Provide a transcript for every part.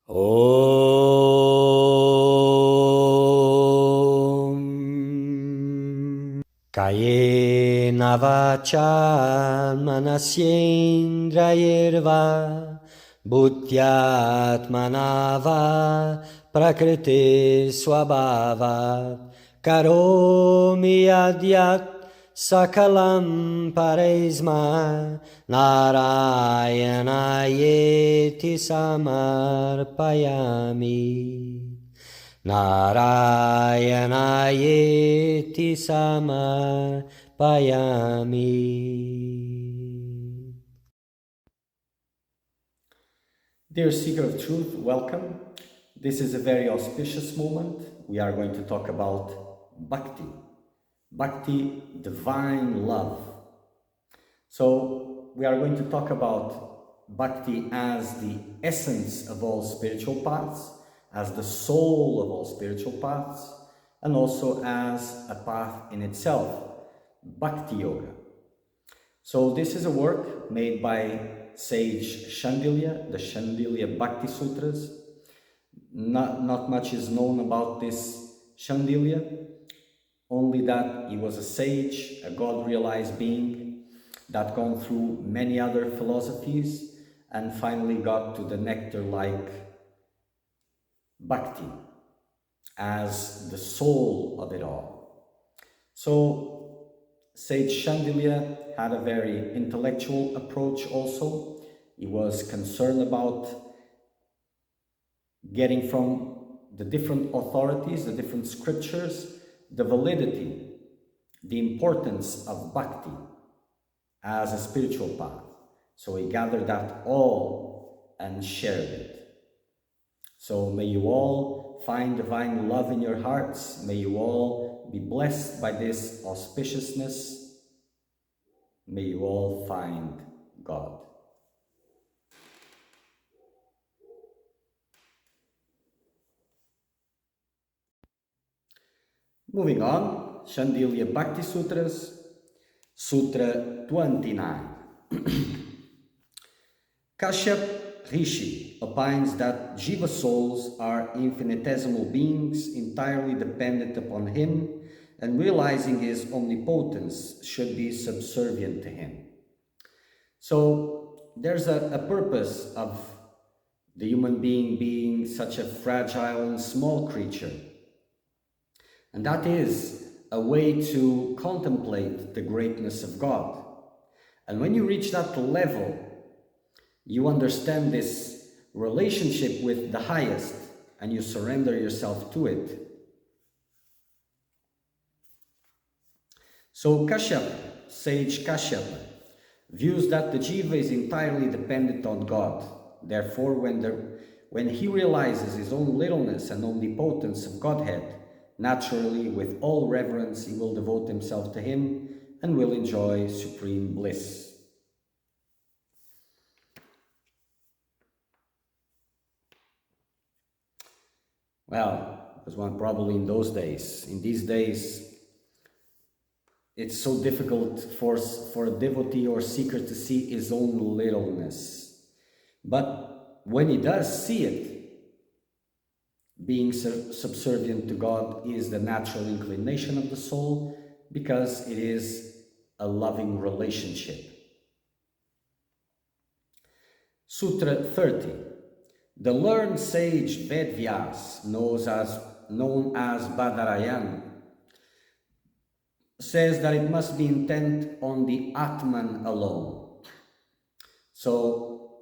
Om Kayena vacha manasyendrayirva Bhutyatmanava prakriti swabhava Karomi adyat sakalam paresma Narayana samarpayami Narayana samarpayami. Dear Seeker of Truth, welcome. This is a very auspicious moment. We are going to talk about Bhakti. Bhakti, divine love. So we are going to talk about Bhakti as the essence of all spiritual paths, as the soul of all spiritual paths, and also as a path in itself, Bhakti Yoga. So this is a work made by sage Shandilya, the Shandilya Bhakti Sutras. Not much is known about this Shandilya, only that he was a sage, a God-realized being that gone through many other philosophies and finally got to the nectar-like Bhakti as the soul of it all. So Sage Shandilya had a very intellectual approach also. He was concerned about getting from the different authorities, the different scriptures, the validity, the importance of bhakti as a spiritual path. So he gathered that all and shared it. So may you all find divine love in your hearts. May you all be blessed by this auspiciousness. May you all find God. Moving on, Shandilya Bhakti Sutras, Sutra 29. Kashyap Rishi opines that Jiva souls are infinitesimal beings entirely dependent upon him, and realizing his omnipotence should be subservient to him. So there's a purpose of the human being being such a fragile and small creature. And that is a way to contemplate the greatness of God. And when you reach that level, you understand this relationship with the highest and you surrender yourself to it. So Kashyap, sage Kashyap, views that the jiva is entirely dependent on God. Therefore, when he realizes his own littleness and omnipotence of Godhead, naturally, with all reverence, he will devote himself to him and will enjoy supreme bliss. Well, it was one probably in those days. In these days, it's so difficult for a devotee or seeker to see his own littleness. But when he does see it, being subservient to God is the natural inclination of the soul because it is a loving relationship. Sutra 30. The learned sage Vedvyas, known as Badarayan, says that it must be intent on the Atman alone. So,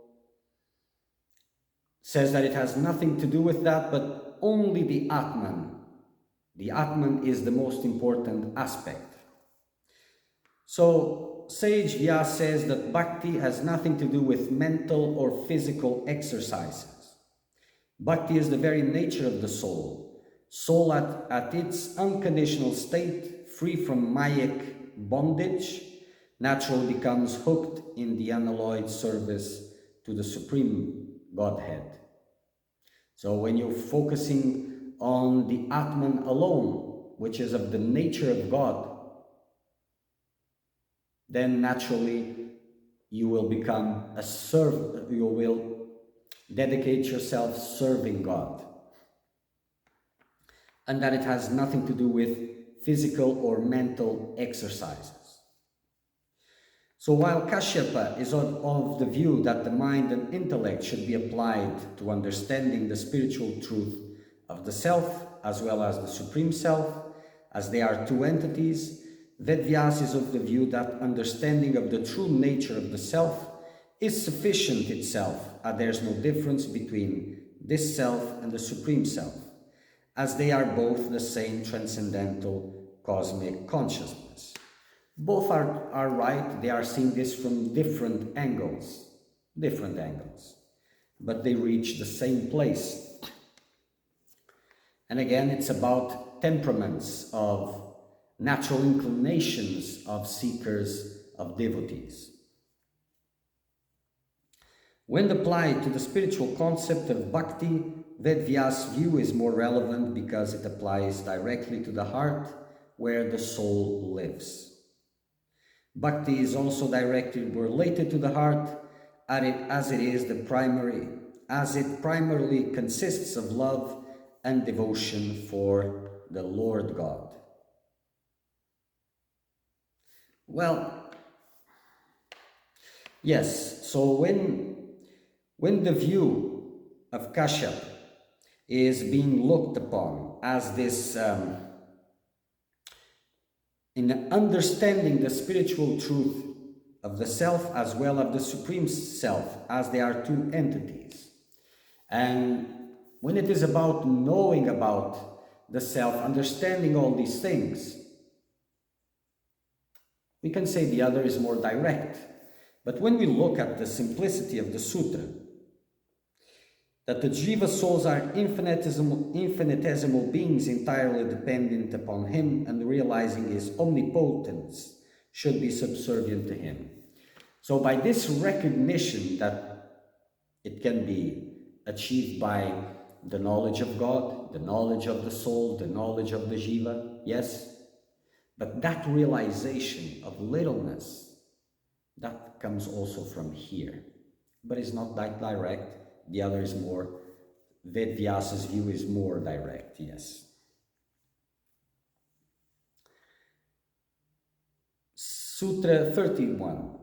says that it has nothing to do with that, but only the Atman. The Atman is the most important aspect. So, Sage Vyas says that Bhakti has nothing to do with mental or physical exercises. Bhakti is the very nature of the soul. Soul at its unconditional state, free from Mayic bondage, naturally becomes hooked in the unalloyed service to the Supreme Godhead. So when you're focusing on the Atman alone, which is of the nature of God, then naturally you will become a servant, you will Dedicate yourself serving God. And that it has nothing to do with physical or mental exercises. So while Kashyapa is of the view that the mind and intellect should be applied to understanding the spiritual truth of the self as well as the Supreme Self, as they are two entities, Vedvyas is of the view that understanding of the true nature of the self is sufficient itself, as there's no difference between this self and the Supreme Self, as they are both the same transcendental cosmic consciousness. Both are right, they are seeing this from different angles, but they reach the same place. And again, it's about temperaments of natural inclinations of seekers, of devotees. When applied to the spiritual concept of bhakti, Vedvyas' view is more relevant because it applies directly to the heart where the soul lives. Bhakti is also directly related to the heart as it primarily consists of love and devotion for the Lord God. Well, yes, so when the view of Kashyap is being looked upon as this, in understanding the spiritual truth of the self as well as the Supreme Self, as they are two entities, and when it is about knowing about the self, understanding all these things, we can say the other is more direct. But when we look at the simplicity of the sutra, that the jiva souls are infinitesimal beings entirely dependent upon him, and realizing his omnipotence should be subservient to him. So by this recognition that it can be achieved by the knowledge of God, the knowledge of the soul, the knowledge of the jiva, yes, but that realization of littleness, that comes also from here, but it's not that direct. The other is more, Vedvyas's view is more direct, yes. Sutra 31.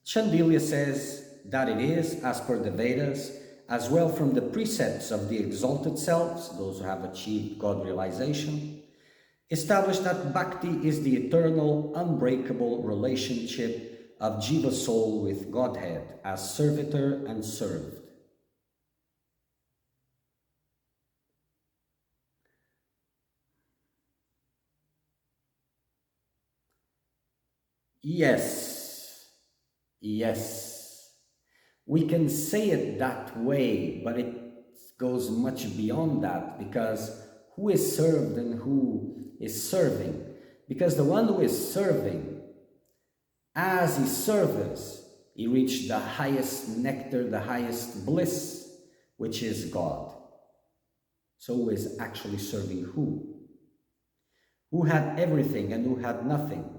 Chandilya says that it is, as per the Vedas, as well from the precepts of the exalted selves, those who have achieved God realization, established that bhakti is the eternal, unbreakable relationship of jiva soul with Godhead as servitor and served. Yes, we can say it that way, but it goes much beyond that, because who is served and who is serving? Because the one who is serving, as he serves, he reached the highest nectar, the highest bliss, which is God. So who is actually serving who? Who had everything and who had nothing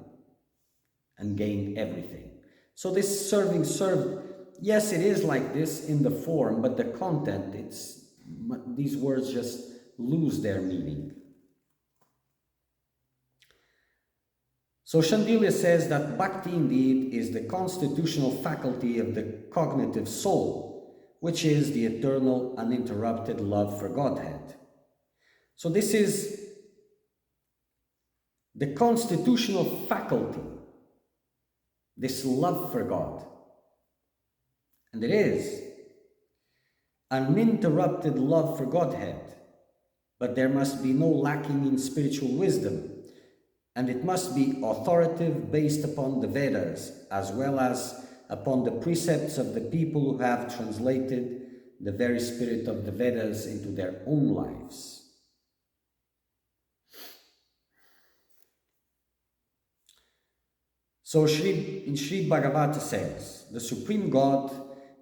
and gained everything. So this serving served, yes, it is like this in the form, but the content, these words just lose their meaning. So Chandilya says that bhakti indeed is the constitutional faculty of the cognitive soul, which is the eternal, uninterrupted love for Godhead. So this is the constitutional faculty, this love for God. And it is uninterrupted love for Godhead, but there must be no lacking in spiritual wisdom, and it must be authoritative based upon the Vedas, as well as upon the precepts of the people who have translated the very spirit of the Vedas into their own lives. So in Sri Bhagavata says, the Supreme God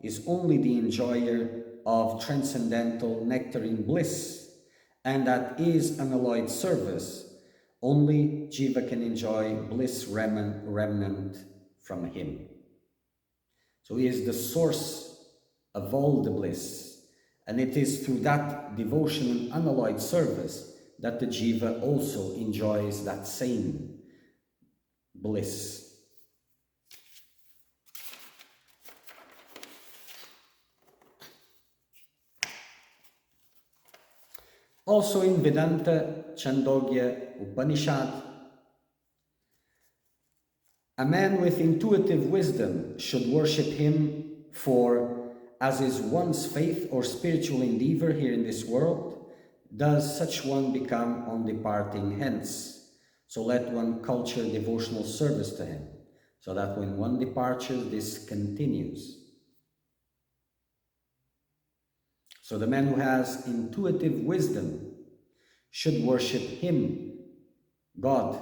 is only the enjoyer of transcendental nectarine bliss, and that is unalloyed service. Only Jiva can enjoy bliss remnant from him. So he is the source of all the bliss, And it is through that devotion and unalloyed service that the jiva also enjoys that same bliss. Also in Vedanta Chandogya Upanishad, a man with intuitive wisdom should worship him, for as is one's faith or spiritual endeavor here in this world, does such one become on departing hence. So let one culture devotional service to him, so that when one departures, this continues. So the man who has intuitive wisdom should worship him, God,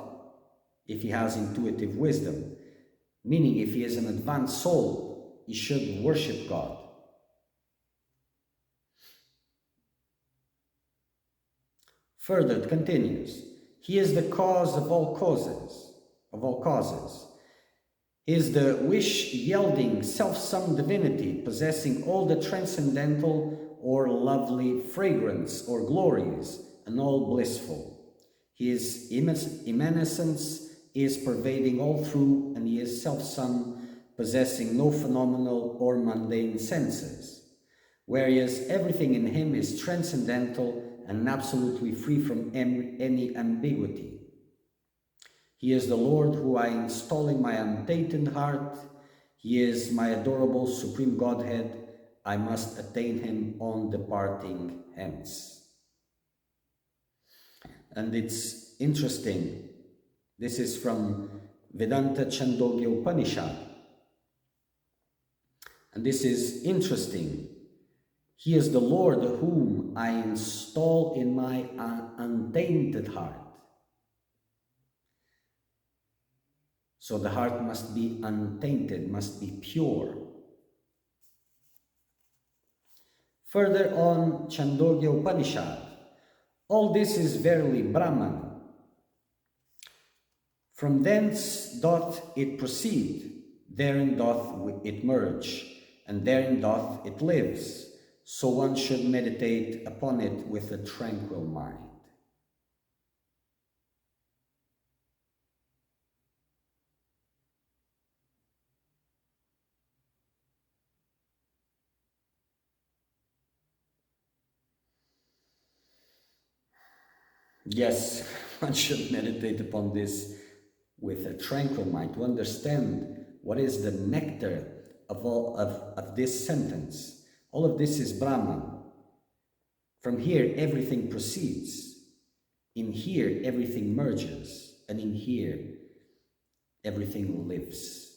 if he has intuitive wisdom. Meaning, if he is an advanced soul, he should worship God. Further, it continues, he is the cause of all causes. He is the wish-yielding, self-some divinity, possessing all the transcendental or lovely fragrance or glories, and all blissful. His immanence is pervading all through, and he is self-some, possessing no phenomenal or mundane senses, whereas everything in him is transcendental and absolutely free from any ambiguity. He is the Lord who I install in my untainted heart. He is my adorable supreme Godhead. I must attain him on departing hence. And it's interesting. This is from Vedanta Chandogya Upanishad. And this is interesting. He is the Lord whom I install in my untainted heart. So the heart must be untainted, must be pure. Further on, Chandogya Upanishad, all this is verily Brahman. From thence doth it proceed, therein doth it merge, and therein doth it lives. So one should meditate upon it with a tranquil mind. Yes, one should meditate upon this with a tranquil mind to understand what is the nectar of this sentence. All of this is Brahman. From here, everything proceeds. In here, everything merges. And in here, everything lives.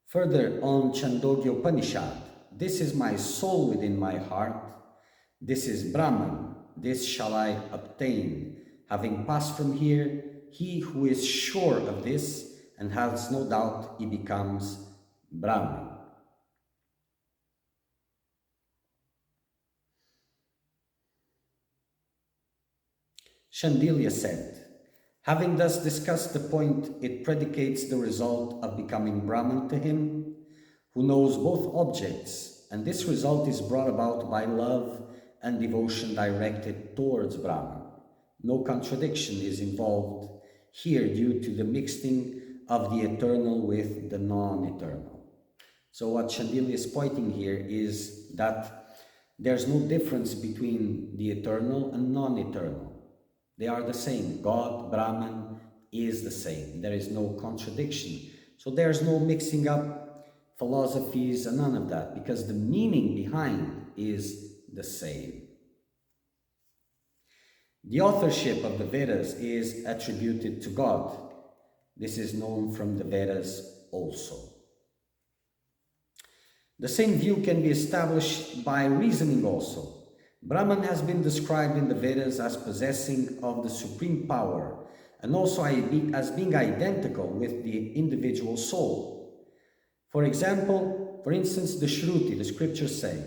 Further on Chandogya Upanishad, this is my soul within my heart. This is Brahman. This shall I obtain. Having passed from here, he who is sure of this and has no doubt, he becomes Brahman. Shandilya said, having thus discussed the point, it predicates the result of becoming Brahman to him, who knows both objects, and this result is brought about by love and devotion directed towards Brahman. No contradiction is involved here due to the mixing of the eternal with the non-eternal. So what Shandilya is pointing here is that there's no difference between the eternal and non-eternal. They are the same. God, Brahman, is the same. There is no contradiction. So there's no mixing up philosophies and none of that, because the meaning behind is the same. The authorship of the Vedas is attributed to God. This is known from the Vedas also. The same view can be established by reasoning also. Brahman has been described in the Vedas as possessing of the supreme power and also as being identical with the individual soul. For instance, the Shruti, the scriptures say,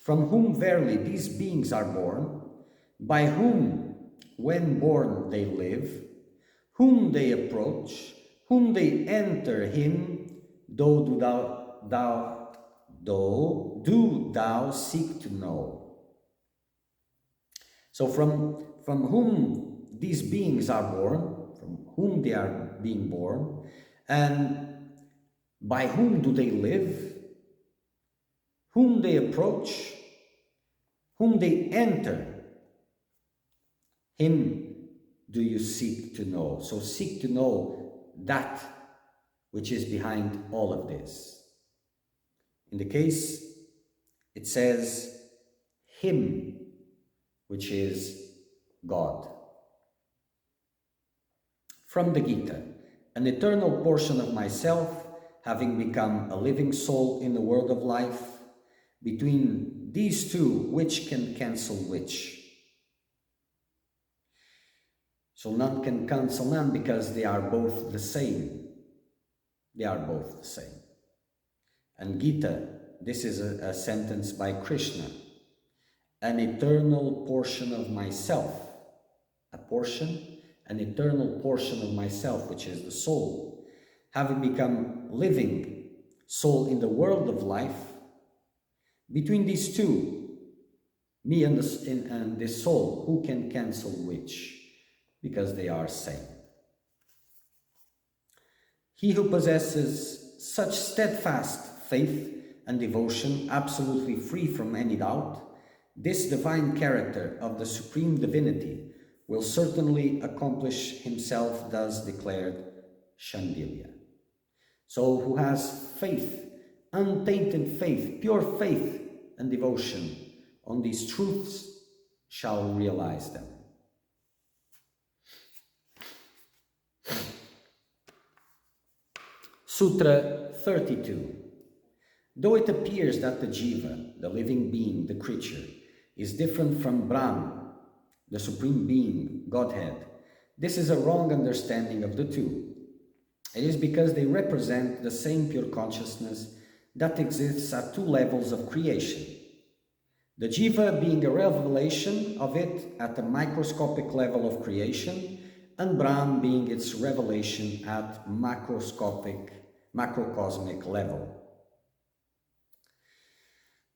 from whom verily these beings are born, by whom, when born, they live, whom they approach, whom they enter him, though do thou seek to know? So from whom these beings are born, from whom they are being born, and by whom do they live, whom they approach, whom they enter, him do you seek to know. So seek to know that which is behind all of this. In the case, it says him, which is God. From the Gita, an eternal portion of myself, having become a living soul in the world of life, between these two, which can cancel which? So none can cancel none because they are both the same. They are both the same. And Gita, this is a sentence by Krishna. An eternal portion of myself. A portion, an eternal portion of myself, which is the soul. Having become living soul in the world of life, between these two, me and this soul, who can cancel which? Because they are same. He who possesses such steadfast faith and devotion, absolutely free from any doubt, this divine character of the Supreme Divinity will certainly accomplish himself, thus declared Shandilya. So who has faith, untainted faith, pure faith and devotion on these truths shall realize them. Sutra 32. Though it appears that the jiva, the living being, the creature, is different from Brahman, the supreme being, Godhead, this is a wrong understanding of the two. It is because they represent the same pure consciousness that exists at two levels of creation. The jiva being a revelation of it at the microscopic level of creation, and Brahman being its revelation at macrocosmic level.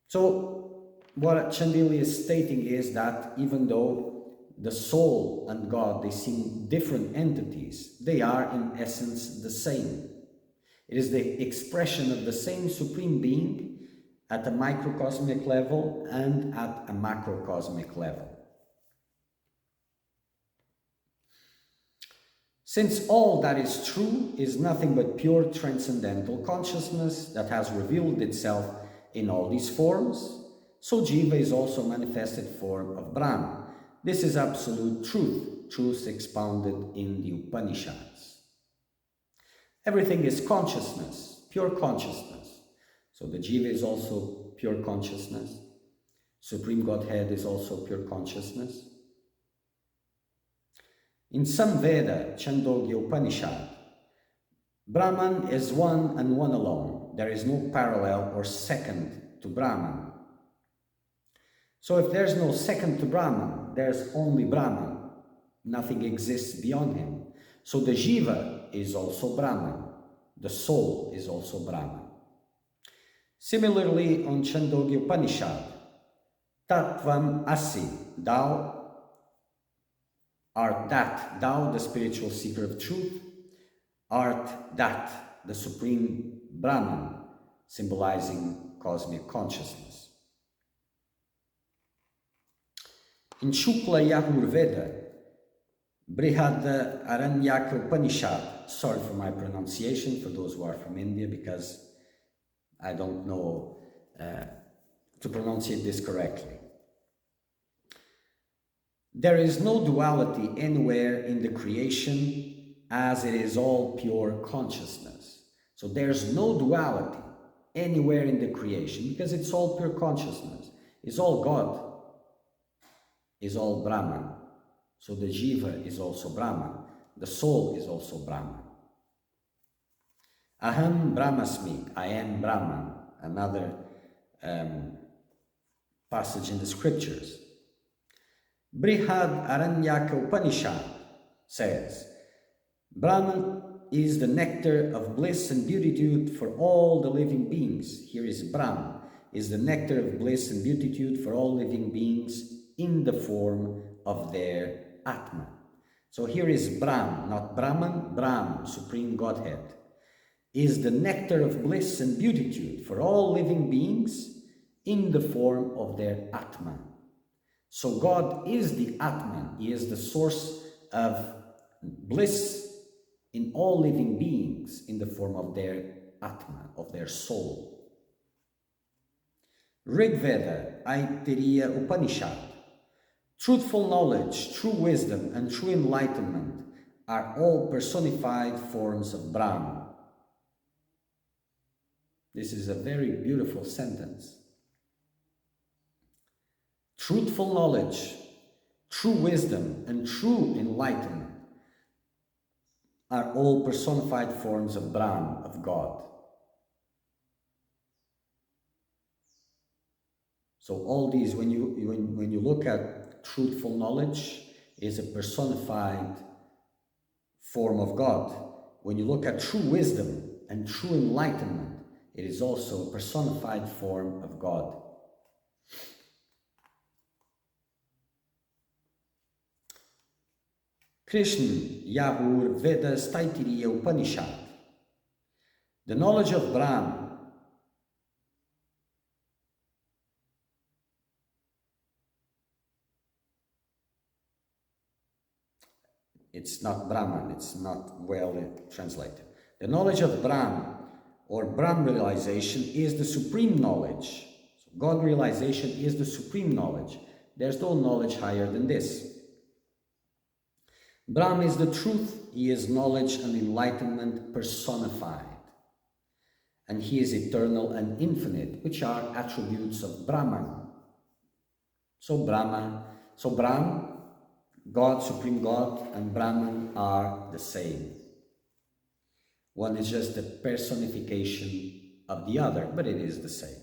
So what Shandilya is stating is that even though the soul and God, they seem different entities, they are in essence the same. It is the expression of the same supreme being at a microcosmic level and at a macrocosmic level. Since all that is true is nothing but pure transcendental consciousness that has revealed itself in all these forms, so Jiva is also a manifested form of Brahman. This is absolute truth, truth expounded in the Upanishads. Everything is consciousness, pure consciousness. So the Jiva is also pure consciousness. Supreme Godhead is also pure consciousness. In Samveda, Chandogya Upanishad, Brahman is one and one alone. There is no parallel or second to Brahman. So if there's no second to Brahman, there's only Brahman. Nothing exists beyond him. So the Jiva is also Brahman. The soul is also Brahman. Similarly, on Chandogya Upanishad, Tattvam Asi, thou art that, thou, the spiritual seeker of truth, art that, the supreme Brahman, symbolizing cosmic consciousness. In Shukla Yajurveda, Brihad Aranyaka Upanishad, sorry for my pronunciation for those who are from India because I don't know to pronounce this correctly. There is no duality anywhere in the creation as it is all pure consciousness. So there's no duality anywhere in the creation because it's all pure consciousness. It's all God. Is all Brahman. So the Jiva is also Brahman. The soul is also Brahman. Aham Brahmasmi, I am Brahman. Another passage in the scriptures. Brihad Aranyaka Upanishad says, Brahman is the nectar of bliss and beatitude for all the living beings. Here is Brahman. is the nectar of bliss and beatitude for all living beings in the form of their Atma. So here is Brahm, not Brahman, Brahm, Supreme Godhead, is the nectar of bliss and beatitude for all living beings in the form of their Atman. So God is the Atman, He is the source of bliss in all living beings in the form of their Atman, of their soul. Rig Veda, Aitareya Upanishad. Truthful knowledge, true wisdom, and true enlightenment are all personified forms of Brahman. This is a very beautiful sentence. Truthful knowledge, true wisdom, and true enlightenment are all personified forms of Brahman, of God. So all these, when you look at truthful knowledge, it is a personified form of God. When you look at true wisdom and true enlightenment, it is also a personified form of God. Krishna, Yajur, Vedas, Taittiriya, Upanishad. The knowledge of Brahman it's not Brahman, it's not well translated. The knowledge of Brahman or Brahm realization is the supreme knowledge. So God realization is the supreme knowledge. There's no knowledge higher than this. Brahm is the truth. He is knowledge and enlightenment personified. And He is eternal and infinite, which are attributes of Brahman. So Brahm, God, Supreme God, and Brahman are the same. One is just the personification of the other, but it is the same.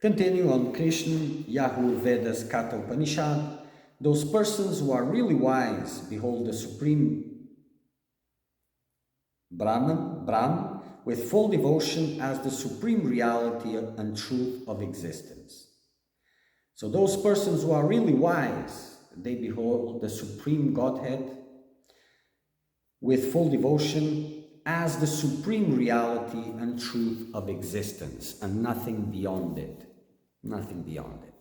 Continue on Krishna, Yajur, Vedas, Katha, Upanishad. Those persons who are really wise behold the Supreme Brahm, with full devotion as the supreme reality and truth of existence. So those persons who are really wise, they behold the Supreme Godhead with full devotion as the supreme reality and truth of existence, and nothing beyond it. Nothing beyond it.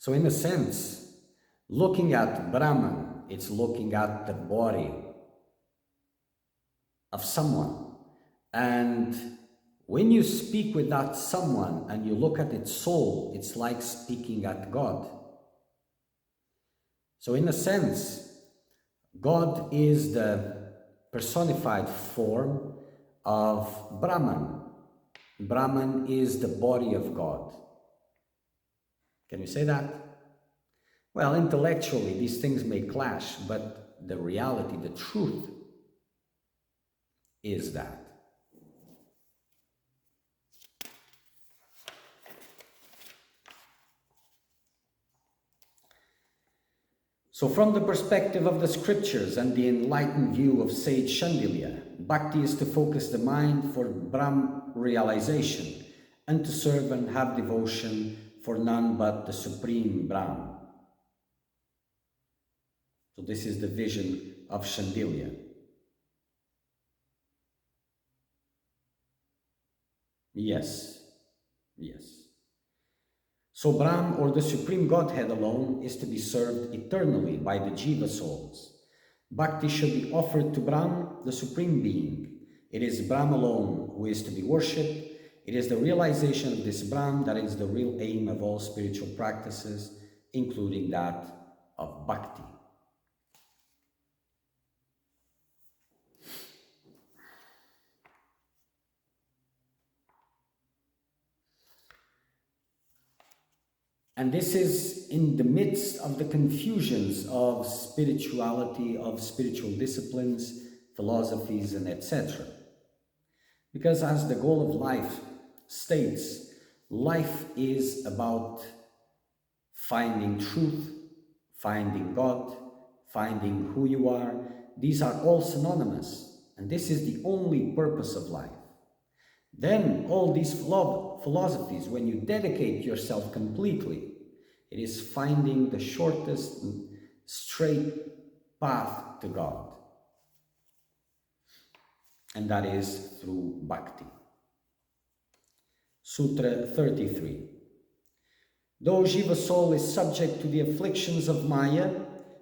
So in a sense, looking at Brahman, it's looking at the body of someone. And when you speak with that someone and you look at its soul, it's like speaking at God. So in a sense, God is the personified form of Brahman. Brahman is the body of God. Can you say that? Well, intellectually, these things may clash, but the reality, the truth, is that. So from the perspective of the scriptures and the enlightened view of sage Shandilya, bhakti is to focus the mind for Brahm realization and to serve and have devotion for none but the Supreme Brahm. So this is the vision of Shandilya. Yes. So Brahm, or the Supreme Godhead alone, is to be served eternally by the Jiva souls. Bhakti should be offered to Brahm, the Supreme Being. It is Brahm alone who is to be worshipped. It is the realization of this Brahm that is the real aim of all spiritual practices, including that of Bhakti. And this is in the midst of the confusions of spirituality, of spiritual disciplines, philosophies, and etc. Because as the goal of life states, Life is about finding truth, finding God, finding who you are. These are all synonymous, and this is the only purpose of life. Then all these philosophies, when you dedicate yourself completely, it is finding the shortest straight path to God. And that is through bhakti. Sutra 33. Though Jiva soul is subject to the afflictions of Maya,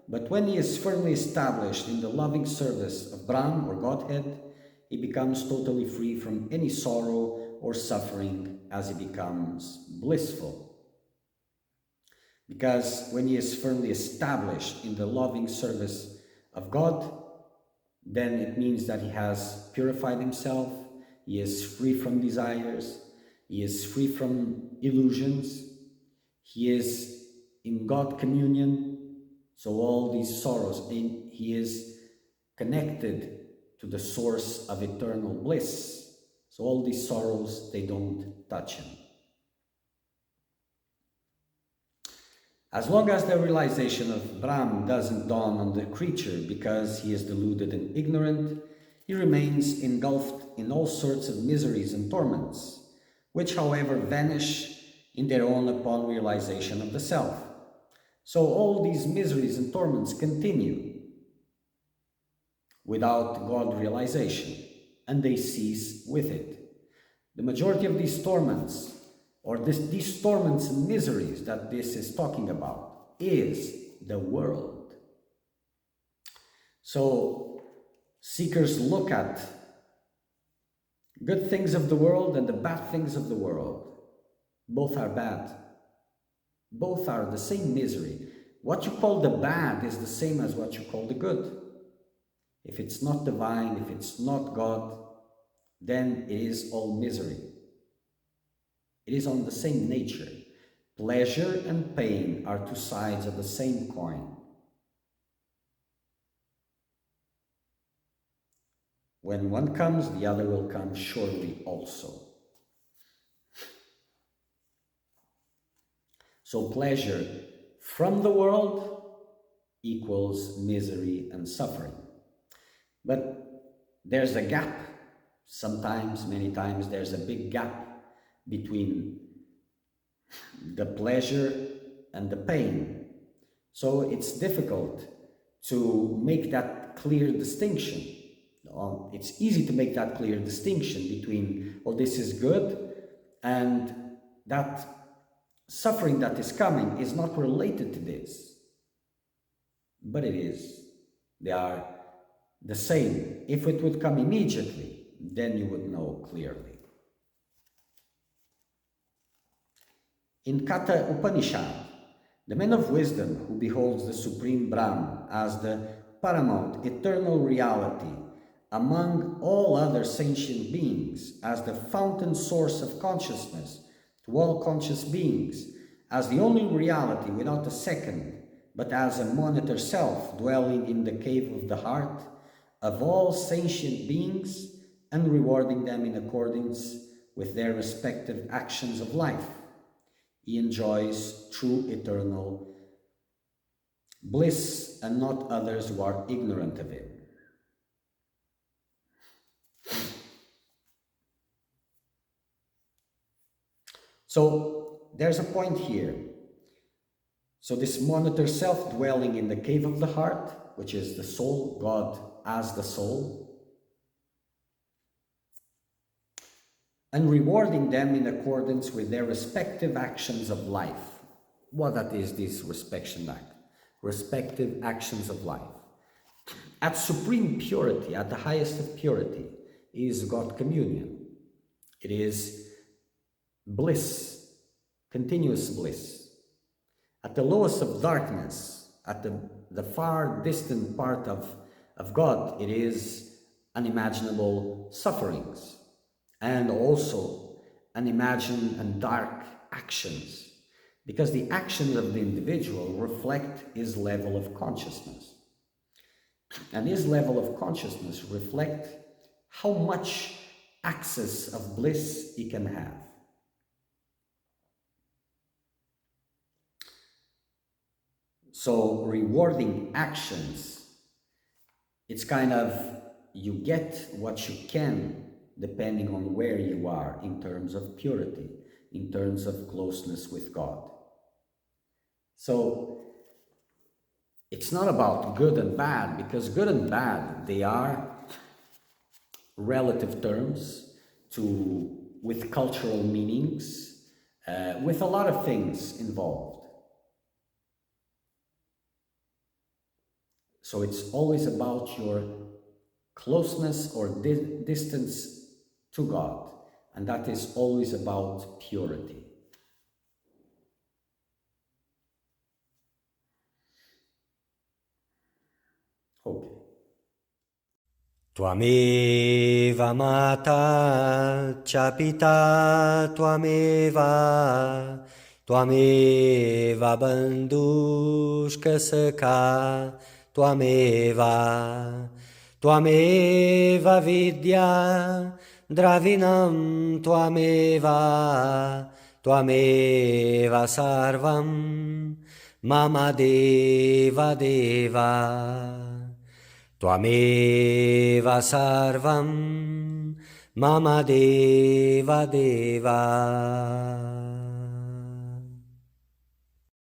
but when he is firmly established in the loving service of Brahm or Godhead, he becomes totally free from any sorrow or suffering as he becomes blissful. Because when he is firmly established in the loving service of God, then it means that he has purified himself, he is free from desires, he is free from illusions, he is in God communion, so all these sorrows, he is connected to the source of eternal bliss. So all these sorrows, they don't touch him. As long as the realization of Brahm doesn't dawn on the creature because he is deluded and ignorant, he remains engulfed in all sorts of miseries and torments, which, however, vanish in their own upon realization of the self. So all these miseries and torments continue without God realization, and they cease with it. The majority of these torments, or these torments and miseries that this is talking about, is the world. So seekers look at good things of the world and the bad things of the world. Both are bad. Both are the same misery. What you call the bad is the same as what you call the good. If it's not divine, if it's not God, then it is all misery. It is on the same nature. Pleasure and pain are two sides of the same coin. When one comes, the other will come surely also. So pleasure from the world equals misery and suffering. But there's a gap. Sometimes, many times, there's a big gap between the pleasure and the pain. So it's difficult to make that clear distinction. It's easy to make that clear distinction between, oh, this is good, and that suffering that is coming is not related to this. But it is. They are the same. If it would come immediately, then you would know clearly. In Katha Upanishad, the man of wisdom who beholds the Supreme Brahm as the paramount eternal reality among all other sentient beings, as the fountain source of consciousness to all conscious beings, as the only reality without a second, but as a monitor self dwelling in the cave of the heart of all sentient beings and rewarding them in accordance with their respective actions of life. He enjoys true eternal bliss and not others who are ignorant of it. So there's a point here. So this monitor self dwelling in the cave of the heart, which is the soul, God as the soul, and rewarding them in accordance with their respective actions of life. What that is, this respective actions of life. At supreme purity, at the highest of purity, is God communion. It is bliss, continuous bliss. At the lowest of darkness, at the far distant part of God, it is unimaginable sufferings and also unimagined and dark actions, because the actions of the individual reflect his level of consciousness. And his level of consciousness reflect how much access of bliss he can have. So rewarding actions, it's kind of you get what you can depending on where you are in terms of purity, in terms of closeness with God. So it's not about good and bad, because good and bad, they are relative terms with cultural meanings, with a lot of things involved. So it's always about your closeness or distance to God, and that is always about purity. Okay. Tvameva Mata Chapita Tvameva Tvameva Bandhushka Sakha Tvameva Tvameva Vidya Dravinam Tvameva Tvameva Sarvam Mama Deva Deva Tvameva sarvam mama deva deva.